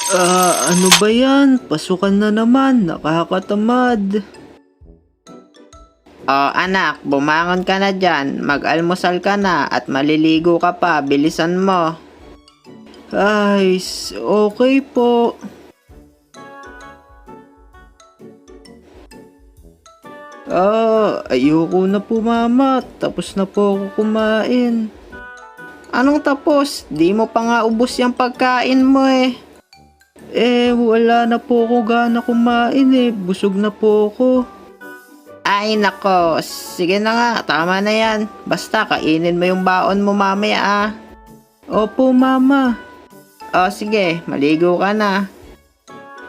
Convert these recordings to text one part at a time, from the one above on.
Ano ba yan? Pasukan na naman, nakakatamad. Oh anak, bumangon ka na dyan, mag-almusal ka na at maliligo ka pa, bilisan mo. Ay, okay po. Ayoko na po mama, tapos na po ako kumain. Anong tapos? Di mo pa nga ubos yung pagkain mo eh. Wala na po ako gana kumain busog na po ako. Ay nako, sige na nga, tama na yan. Basta kainin mo yung baon mo mamaya ah. Opo mama. O sige, maligo ka na.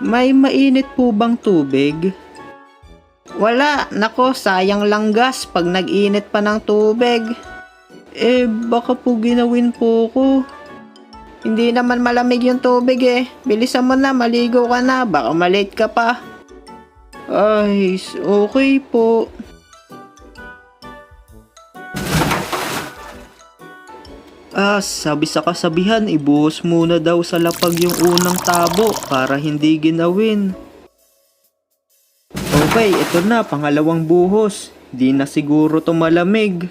May mainit po bang tubig? Wala, nako, sayang lang gas pag nag-init pa ng tubig. Baka po ginawin po ko. Hindi naman malamig yung tubig eh. Bilisan mo na, maligo ka na, baka malate ka pa. Ay, okay po. Sabi sa kasabihan, ibuhos muna daw sa lapag yung unang tabo para hindi ginawin. Okay, ito na, pangalawang buhos. Di na siguro to malamig.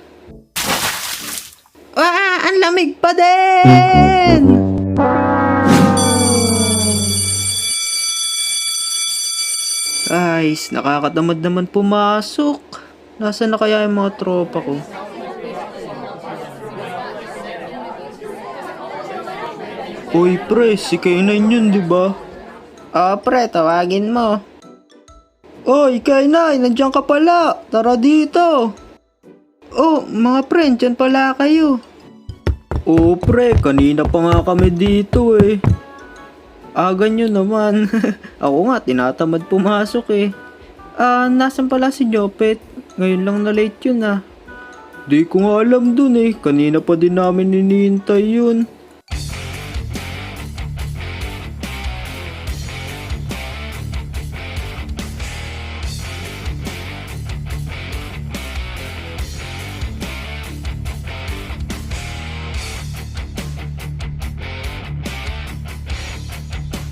Ang lamig pa din! Ay, nakakatamad naman pumasok. Nasaan na kaya yung mga tropa ko? Uy pre, si K9 yun, di ba? Pre, tawagin mo. Oy, K9, nandiyan ka pala. Tara dito. Oh, mga pre, dyan pala kayo. Oo pre, kanina pa nga kami dito eh. Ganyan naman. Ako nga, tinatamad pumasok eh. Nasan pala si Jopet? Ngayon lang na late yun ah. Di ko nga alam dun eh. Kanina pa din namin hinihintay yun.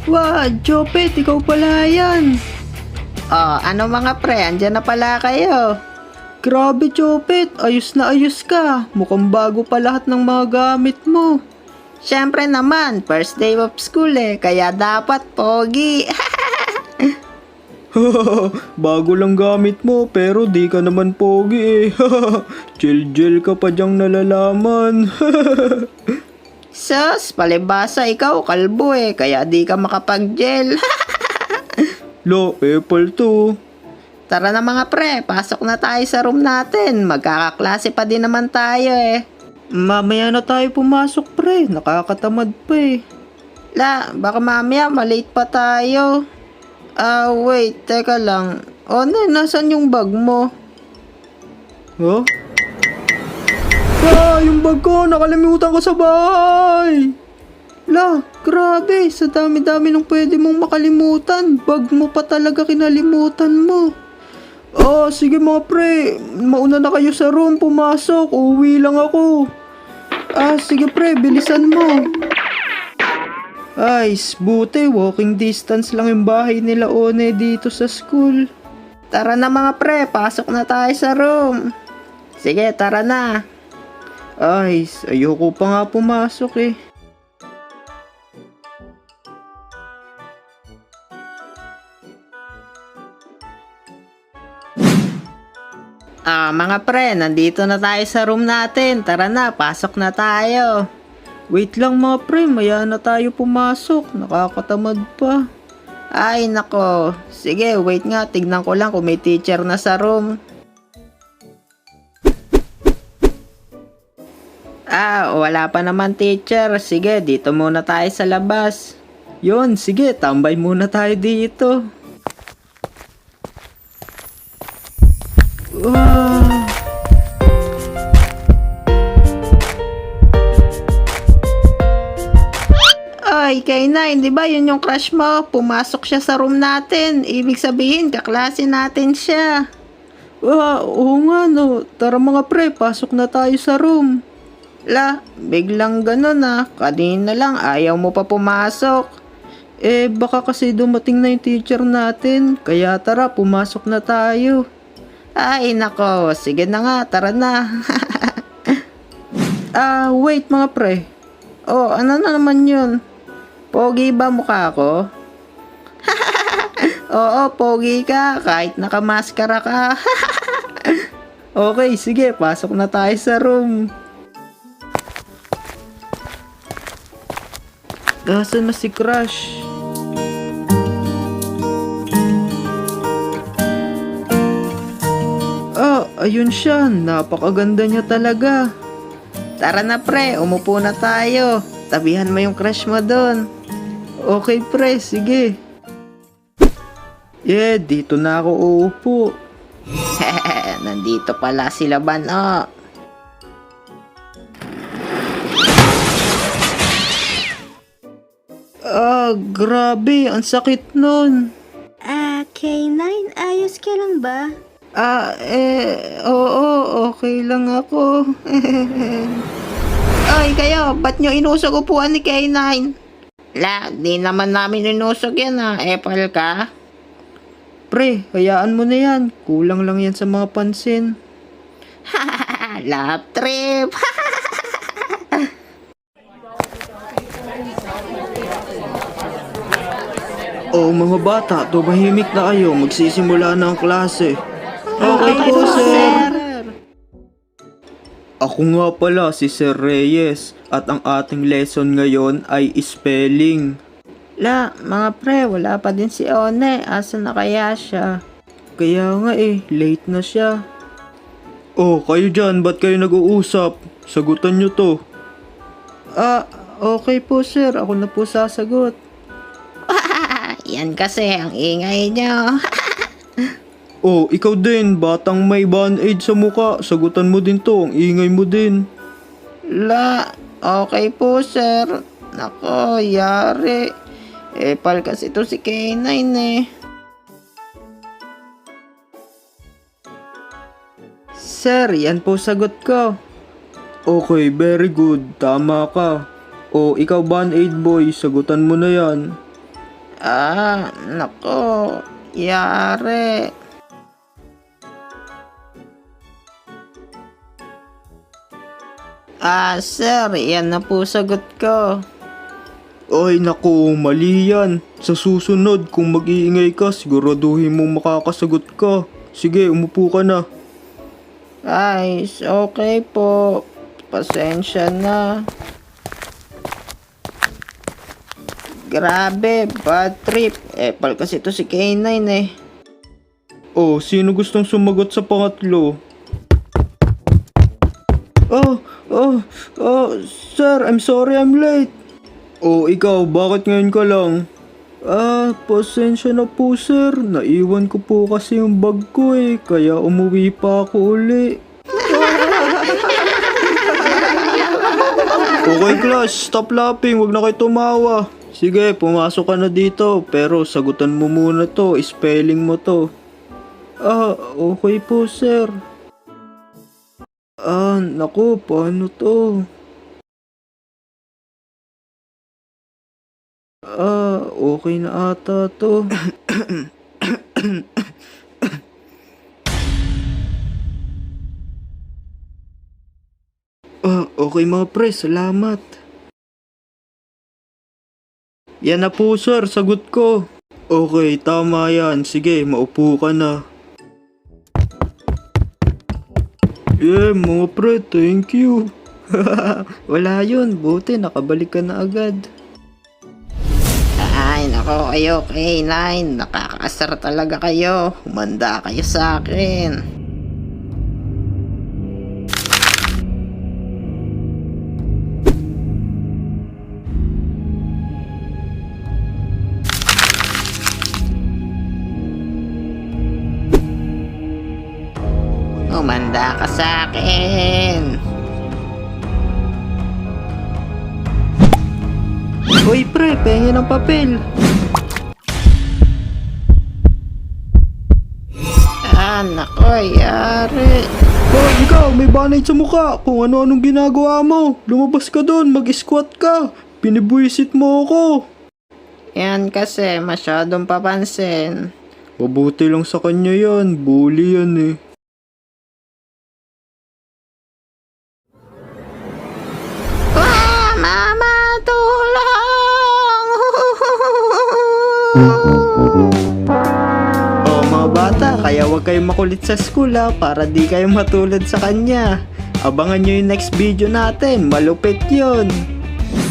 Wah, Jopet, ikaw pala yan. Ano mga pre, andyan na pala kayo. Grabe, Jopet, ayos na ayos ka. Mukhang bago pa lahat ng mga gamit mo. Siyempre naman, first day of school eh, kaya dapat pogi. Bago lang gamit mo, pero di ka naman pogi eh. Gel-gel ka pa dyang nalalaman. Sus, palibasa ikaw, kalbo eh, kaya di ka makapag-gel. Lo, Apple to. Tara na mga pre, pasok na tayo sa room natin. Magkakaklase pa din naman tayo eh. Mamaya na tayo pumasok pre, nakakatamad pa eh. Baka mamaya malate pa tayo. Wait, teka lang. Nasaan yung bag mo? Huh? Yung bag ko, nakalimutan ko sa bahay. Grabe, sa dami-dami nung pwede mong makalimutan. Bag mo pa talaga kinalimutan mo. Sige mga pre, mauna na kayo sa room, pumasok, uuwi lang ako. Sige pre, bilisan mo. Ay, buti, walking distance lang yung bahay nila One dito sa school. Tara na mga pre, pasok na tayo sa room. Sige, tara na. Ay, ayoko pa nga pumasok eh. Mga pre, nandito na tayo sa room natin. Tara na, pasok na tayo. Wait lang mga pre, maya na tayo pumasok. Nakakatamad pa. Ay, nako. Sige, wait nga, tignan ko lang kung may teacher na sa room. Wala pa naman teacher. Sige, dito muna tayo sa labas. Yun, sige, tambay muna tayo dito. Ay, K9, di ba yun yung crush mo? Pumasok siya sa room natin. Ibig sabihin, kaklase natin siya. Oo nga no. Tara mga pre, pasok na tayo sa room. Biglang ganun ah. Kanina lang ayaw mo pa pumasok. Baka kasi dumating na yung teacher natin. Kaya tara, pumasok na tayo. Ay, nako. Sige na nga, tara na. Wait mga pre. Oh, ano na naman yun? Pogi ba mukha ko? Oo, pogi ka. Kahit nakamaskara ka. Okay, sige, pasok na tayo sa room. Nasaan na si Crush? Ayun siya. Napakaganda niya talaga. Tara na pre, umupo na tayo. Tabihan mo yung crush mo doon. Okay pre, sige. Dito na ako uupo. Nandito pala sila Bano. Grabe, ang sakit nun. K9, ayos ka lang ba? Oo, okay lang ako. Ay, kayo, ba't nyo inusog upuan ni K9? La, di naman namin inusog yan Epal ka? Pre, hayaan mo na yan. Kulang lang yan sa mga pansin. Love trip. Mga bata, tumahimik na kayo. Magsisimula na ang klase. Okay po, sir. Ako nga pala si Sir Reyes at ang ating lesson ngayon ay spelling. La, mga pre, wala pa din si One. Asa na kaya siya? Kaya nga late na siya. Kayo dyan, ba't kayo nag-uusap? Sagutan nyo to. Okay po sir, ako na po sasagot. Yan kasi ang ingay nyo. Ikaw din, batang may band-aid sa muka. Sagutan mo din to, ang ingay mo din. La, okay po sir. Nako, yari. Epal kasi to si K9 Sir, yan po sagot ko. Okay, very good. Tama ka. Ikaw band-aid boy, sagutan mo na yan. Nako, yari. Sir, yan na po sagot ko. Ay naku, mali yan. Sa susunod, kung mag-iingay ka, siguraduhin mong makakasagot ka. Sige, umupo ka na. Ay, okay po. Pasensya na. Grabe, bad trip. Epal kasi to si K9 Sino gustong sumagot sa pangatlo? Sir, I'm sorry I'm late. Ikaw, bakit ngayon ka lang? Pasensya na po sir. Naiwan ko po kasi yung bag ko kaya umuwi pa ako uli. Okay class, stop laughing. Huwag na kayo tumawa. Sige, pumasok ka na dito. Pero sagutan mo muna to. Spelling mo to. Okay po sir. Naku, paano to? Okay na ata to. Okay mga pre, salamat. Yan na po sir, sagot ko. Okay, tama yan. Sige, maupo ka na. Mga pre, thank you. Wala yun, buti nakabalik ka na agad. Ay, nako kayo, K9. Nakakaasar talaga kayo. Humanda kayo sa akin. Humanda ka sa akin. Uy pre, pengen ng papel. Nako, yari. Ikaw, may banay sa mukha. Kung ano-anong ginagawa mo. Lumabas ka doon, mag-squat ka. Pinibwisit mo ako. Yan kasi, masyadong papansin. Mabuti lang sa kanya yan. Bully yan eh. Ah, mama, tulong! Oh mga bata, kaya huwag kayong makulit sa school ha, para di kayo matulad sa kanya. Abangan nyo yung next video natin, malupit yun.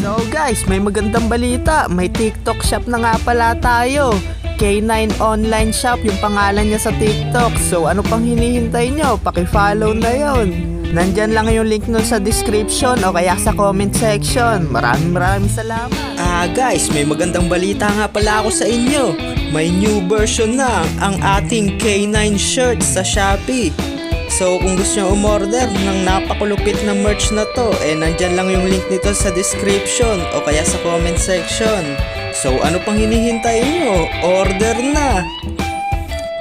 So guys, may magandang balita. May TikTok shop na nga pala tayo. K9 Online Shop yung pangalan niya sa TikTok. So ano pang hinihintay nyo? Paki-follow na yon. Nandyan lang yung link nun sa description o kaya sa comment section. Maraming salamat. Guys, may magandang balita nga pala ako sa inyo. May new version na ang ating K9 shirt sa Shopee. So kung gusto nyo umorder ng napakulupit na merch na to, nandyan lang yung link nito sa description o kaya sa comment section. So ano pang hinihintay nyo? Order na!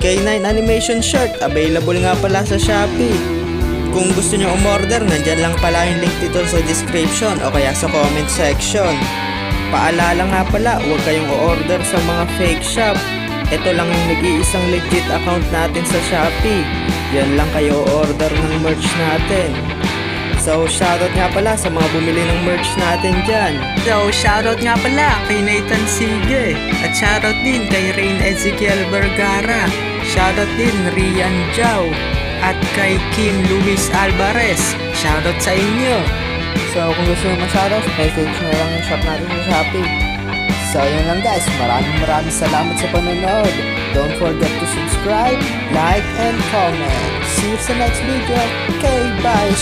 K9 animation shirt, available nga pala sa Shopee. Kung gusto nyo umorder, nandyan lang pala yung link dito sa description o kaya sa comment section. Paalala nga pala, huwag kayong order sa mga fake shop. Ito lang yung nag-iisang legit account natin sa Shopee. Yan lang kayo order ng merch natin. So, shoutout nga pala sa mga bumili ng merch natin dyan. So, shoutout nga pala kay Nathan Sige. At shoutout din kay Rain Ezekiel Vergara. Shoutout din Rian Jau. At kay Kim Luis Alvarez. Shoutout sa inyo. So, kung gusto nyo ma-shoutout, message nyo lang yung shop natin sa Shopee. So, yun lang guys. Maraming salamat sa panonood. Don't forget to subscribe, like, and comment. See you sa next video. Okay, bye!